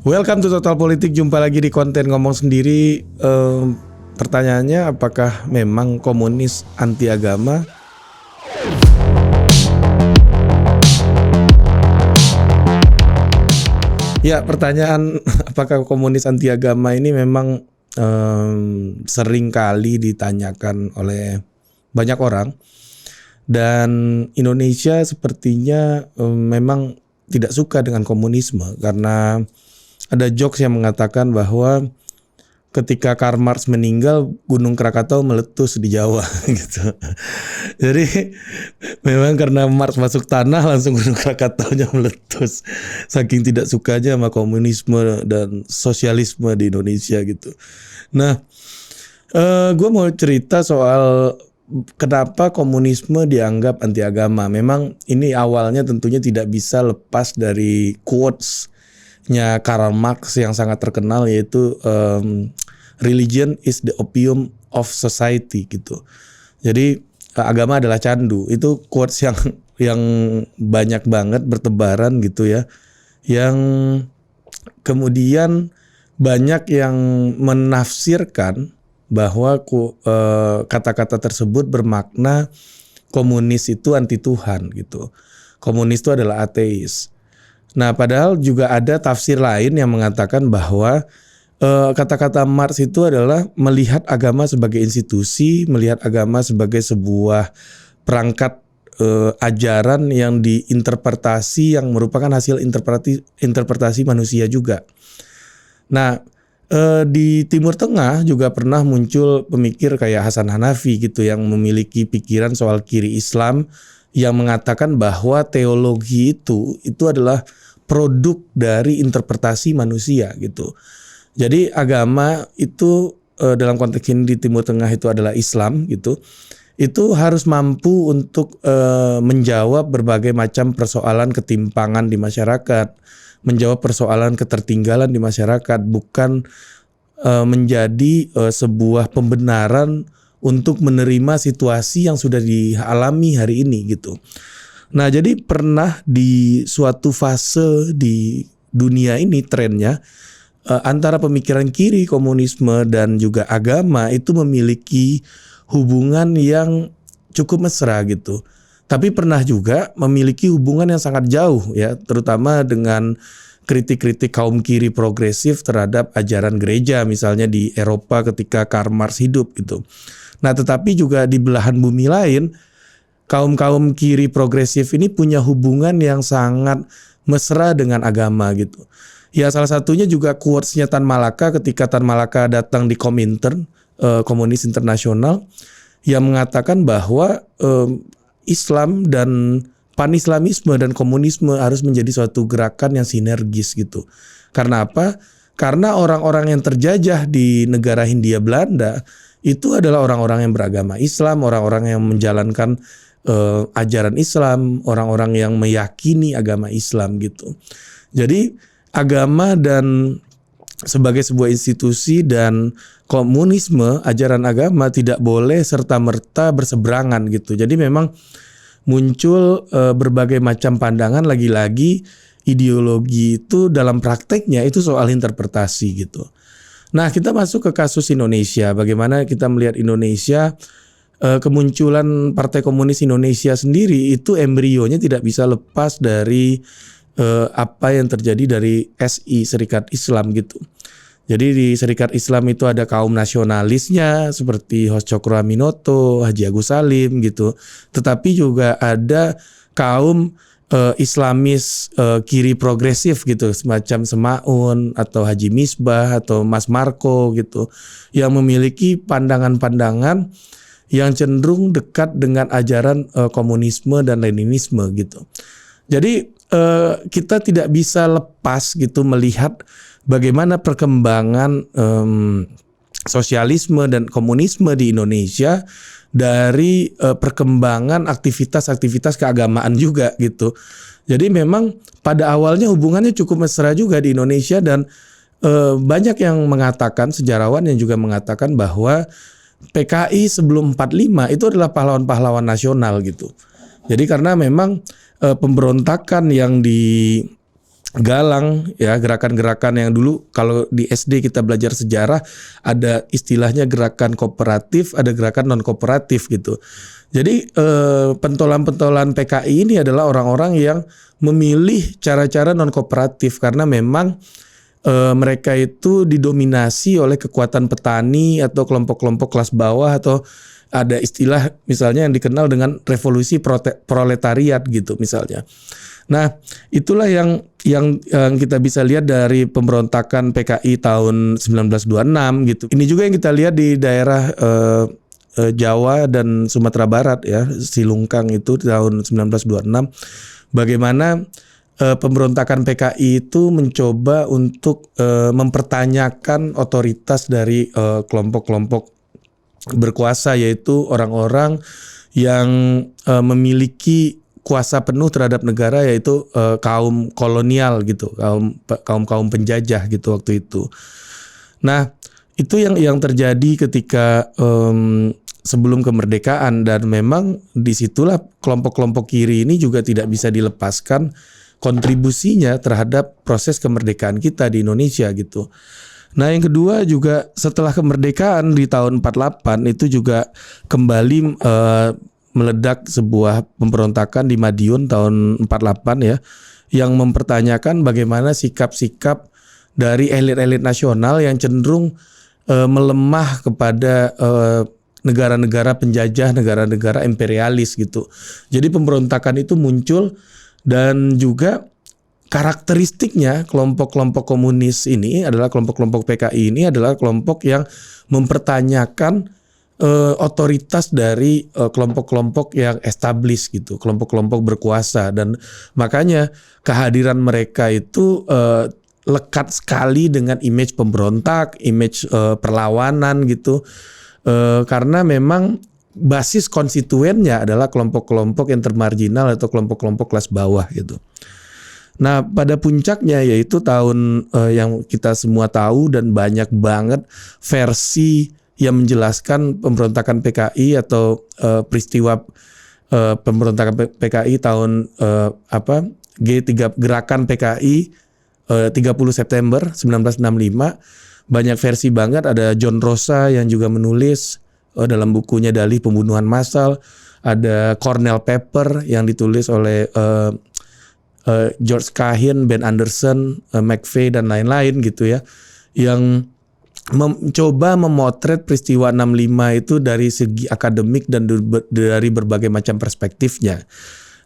Welcome to Total Politik. Jumpa lagi di konten ngomong sendiri. Pertanyaannya, apakah memang komunis anti agama? Ya, pertanyaan apakah komunis anti agama ini memang sering kali ditanyakan oleh banyak orang. Dan Indonesia sepertinya memang tidak suka dengan komunisme, karena ada jokes yang mengatakan bahwa ketika Karl Marx meninggal, Gunung Krakatau meletus di Jawa gitu. Jadi memang karena Marx masuk tanah, langsung Gunung Krakataunya meletus. Saking tidak sukanya sama komunisme dan sosialisme di Indonesia gitu. Nah, gue mau cerita soal kenapa komunisme dianggap anti agama. Memang ini awalnya tentunya tidak bisa lepas dari quotes-nya Karl Marx yang sangat terkenal, yaitu religion is the opium of society gitu. Jadi agama adalah candu. Itu quotes yang banyak banget bertebaran gitu ya. Yang kemudian banyak yang menafsirkan bahwa kata-kata tersebut bermakna komunis itu anti Tuhan gitu. Komunis itu adalah ateis. Nah, padahal juga ada tafsir lain yang mengatakan bahwa kata-kata Marx itu adalah melihat agama sebagai institusi, melihat agama sebagai sebuah perangkat ajaran yang diinterpretasi, yang merupakan hasil interpretasi manusia juga. Nah, di Timur Tengah juga pernah muncul pemikir kayak Hasan Hanafi gitu, yang memiliki pikiran soal kiri Islam, yang mengatakan bahwa teologi itu adalah produk dari interpretasi manusia gitu. Jadi agama itu dalam konteks ini di Timur Tengah itu adalah Islam gitu. Itu harus mampu untuk menjawab berbagai macam persoalan ketimpangan di masyarakat, menjawab persoalan ketertinggalan di masyarakat, bukan menjadi sebuah pembenaran untuk menerima situasi yang sudah dialami hari ini gitu. Nah, jadi pernah di suatu fase di dunia ini trennya antara pemikiran kiri, komunisme dan juga agama itu memiliki hubungan yang cukup mesra gitu. Tapi pernah juga memiliki hubungan yang sangat jauh ya, terutama dengan kritik-kritik kaum kiri progresif terhadap ajaran gereja misalnya di Eropa ketika Karl Marx hidup gitu. Nah, tetapi juga di belahan bumi lain, kaum-kaum kiri progresif ini punya hubungan yang sangat mesra dengan agama gitu. Ya, salah satunya juga quotes-nya Tan Malaka ketika Tan Malaka datang di Komintern, Komunis Internasional, yang mengatakan bahwa Islam dan Pan-Islamisme dan komunisme harus menjadi suatu gerakan yang sinergis gitu. Karena apa? Karena orang-orang yang terjajah di negara Hindia Belanda itu adalah orang-orang yang beragama Islam, orang-orang yang menjalankan ajaran Islam, orang-orang yang meyakini agama Islam gitu. Jadi agama dan sebagai sebuah institusi dan komunisme, ajaran agama tidak boleh serta-merta berseberangan gitu. Jadi memang muncul berbagai macam pandangan, lagi-lagi ideologi itu dalam prakteknya itu soal interpretasi gitu. Nah, kita masuk ke kasus Indonesia. Bagaimana kita melihat Indonesia, kemunculan Partai Komunis Indonesia sendiri itu embrionya tidak bisa lepas dari apa yang terjadi dari SI, Serikat Islam gitu. Jadi di Serikat Islam itu ada kaum nasionalisnya seperti Hos Cokroaminoto, Haji Agus Salim gitu. Tetapi juga ada kaum Islamis kiri progresif gitu, semacam Semaun atau Haji Misbah atau Mas Marco gitu, yang memiliki pandangan-pandangan yang cenderung dekat dengan ajaran komunisme dan Leninisme gitu. Jadi kita tidak bisa lepas gitu melihat bagaimana perkembangan sosialisme dan komunisme di Indonesia dari perkembangan aktivitas-aktivitas keagamaan juga gitu. Jadi memang pada awalnya hubungannya cukup mesra juga di Indonesia, dan banyak yang mengatakan, sejarawan yang juga mengatakan bahwa PKI sebelum 45 itu adalah pahlawan-pahlawan nasional gitu. Jadi karena memang pemberontakan yang galang ya, gerakan-gerakan yang dulu kalau di SD kita belajar sejarah ada istilahnya gerakan kooperatif, ada gerakan non kooperatif gitu. Jadi pentolan-pentolan PKI ini adalah orang-orang yang memilih cara-cara non kooperatif karena memang mereka itu didominasi oleh kekuatan petani atau kelompok-kelompok kelas bawah, atau ada istilah misalnya yang dikenal dengan revolusi proletariat gitu misalnya. Nah, itulah yang kita bisa lihat dari pemberontakan PKI tahun 1926 gitu. Ini juga yang kita lihat di daerah Jawa dan Sumatera Barat ya, Silungkang itu tahun 1926. Bagaimana pemberontakan PKI itu mencoba untuk mempertanyakan otoritas dari kelompok-kelompok berkuasa, yaitu orang-orang yang memiliki kuasa penuh terhadap negara, yaitu kaum kolonial gitu, kaum penjajah gitu waktu itu. Nah, itu yang terjadi ketika sebelum kemerdekaan, dan memang disitulah kelompok-kelompok kiri ini juga tidak bisa dilepaskan kontribusinya terhadap proses kemerdekaan kita di Indonesia gitu. Nah, yang kedua juga setelah kemerdekaan di tahun 48 itu juga kembali meledak sebuah pemberontakan di Madiun tahun 48 ya, yang mempertanyakan bagaimana sikap-sikap dari elit-elit nasional yang cenderung melemah kepada negara-negara penjajah, negara-negara imperialis gitu. Jadi pemberontakan itu muncul, dan juga karakteristiknya kelompok-kelompok komunis ini adalah kelompok-kelompok PKI ini adalah kelompok yang mempertanyakan otoritas dari kelompok-kelompok yang established gitu, kelompok-kelompok berkuasa, dan makanya kehadiran mereka itu lekat sekali dengan image pemberontak, image perlawanan gitu, karena memang basis konstituennya adalah kelompok-kelompok yang termarginal atau kelompok-kelompok kelas bawah gitu. Nah, pada puncaknya yaitu tahun yang kita semua tahu dan banyak banget versi yang menjelaskan pemberontakan PKI atau peristiwa pemberontakan PKI tahun G3 Gerakan PKI 30 September 1965. Banyak versi banget, ada John Rosa yang juga menulis dalam bukunya Dalih Pembunuhan Massal, ada Cornell Paper yang ditulis oleh George Cahin, Ben Anderson, McVeigh dan lain-lain gitu ya, yang mencoba memotret peristiwa 65 itu dari segi akademik dan dari berbagai macam perspektifnya.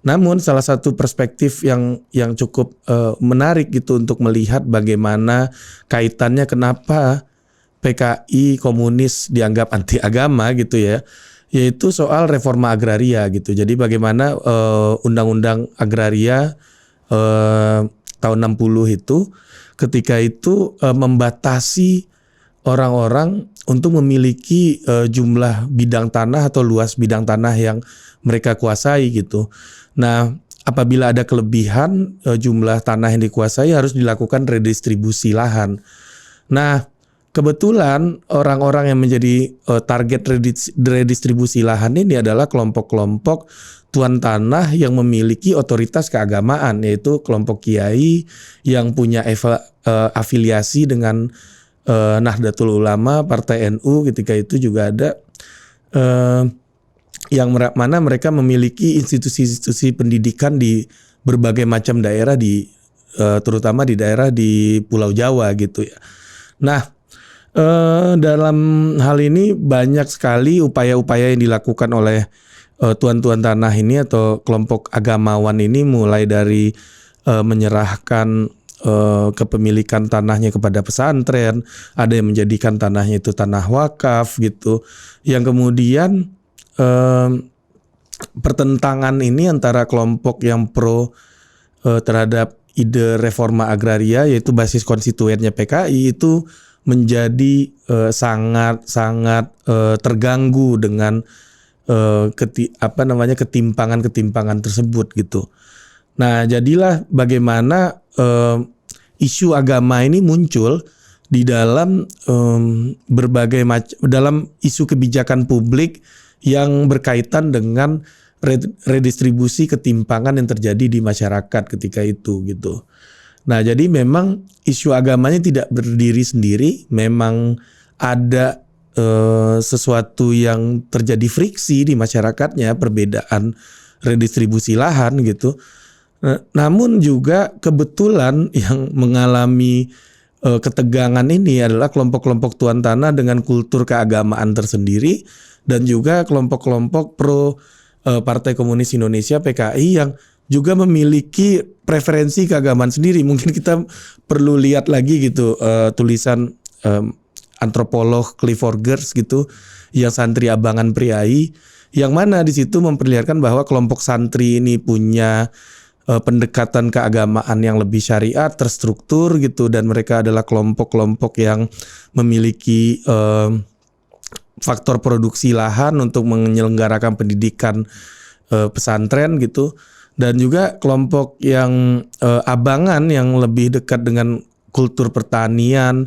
Namun salah satu perspektif yang cukup menarik gitu untuk melihat bagaimana kaitannya kenapa PKI komunis dianggap anti agama gitu ya, yaitu soal reforma agraria gitu. Jadi bagaimana undang-undang agraria tahun 60 itu ketika itu membatasi orang-orang untuk memiliki jumlah bidang tanah atau luas bidang tanah yang mereka kuasai gitu. Nah, apabila ada kelebihan jumlah tanah yang dikuasai, harus dilakukan redistribusi lahan. Nah, kebetulan orang-orang yang menjadi target redistribusi lahan ini adalah kelompok-kelompok tuan tanah yang memiliki otoritas keagamaan, yaitu kelompok kiai yang punya afiliasi dengan Nahdlatul Ulama, Partai NU ketika itu juga ada, yang mana mereka memiliki institusi-institusi pendidikan di berbagai macam daerah terutama di daerah di Pulau Jawa gitu ya. Nah, dalam hal ini banyak sekali upaya-upaya yang dilakukan oleh tuan-tuan tanah ini atau kelompok agamawan ini, mulai dari menyerahkan kepemilikan tanahnya kepada pesantren, ada yang menjadikan tanahnya itu tanah wakaf gitu, yang kemudian pertentangan ini antara kelompok yang pro terhadap ide reforma agraria, yaitu basis konstituennya PKI, itu menjadi sangat terganggu dengan ketimpangan tersebut gitu. Nah, jadilah bagaimana isu agama ini muncul di dalam dalam isu kebijakan publik yang berkaitan dengan redistribusi ketimpangan yang terjadi di masyarakat ketika itu gitu. Nah, jadi memang isu agamanya tidak berdiri sendiri, memang ada sesuatu yang terjadi friksi di masyarakatnya, perbedaan redistribusi lahan gitu. Namun juga kebetulan yang mengalami ketegangan ini adalah kelompok-kelompok tuan tanah dengan kultur keagamaan tersendiri dan juga kelompok-kelompok pro Partai Komunis Indonesia PKI yang juga memiliki preferensi keagamaan sendiri. Mungkin kita perlu lihat lagi gitu tulisan antropolog Clifford Geertz gitu yang Santri Abangan Priai, yang mana di situ memperlihatkan bahwa kelompok santri ini punya pendekatan keagamaan yang lebih syariat, terstruktur gitu, dan mereka adalah kelompok-kelompok yang memiliki faktor produksi lahan untuk menyelenggarakan pendidikan pesantren gitu, dan juga kelompok yang abangan yang lebih dekat dengan kultur pertanian,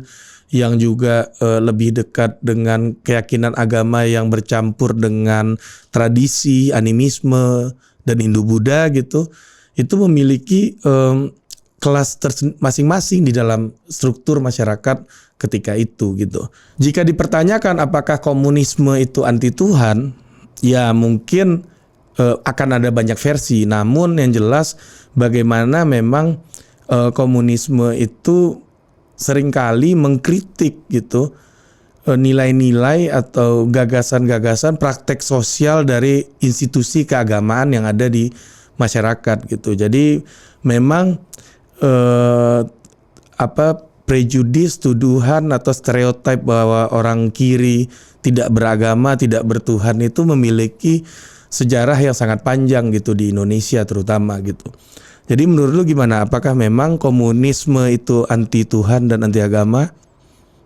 yang juga lebih dekat dengan keyakinan agama yang bercampur dengan tradisi, animisme, dan Hindu-Buddha gitu. Itu memiliki kelas masing-masing di dalam struktur masyarakat ketika itu gitu. Jika dipertanyakan apakah komunisme itu anti Tuhan, ya mungkin akan ada banyak versi. Namun yang jelas bagaimana memang komunisme itu seringkali mengkritik gitu nilai-nilai atau gagasan-gagasan praktek sosial dari institusi keagamaan yang ada di masyarakat gitu. Jadi memang prejudis, tuduhan atau stereotip bahwa orang kiri tidak beragama, tidak bertuhan itu memiliki sejarah yang sangat panjang gitu di Indonesia terutama gitu. Jadi menurut lu gimana? Apakah memang komunisme itu anti Tuhan dan anti agama?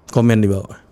Komen di bawah.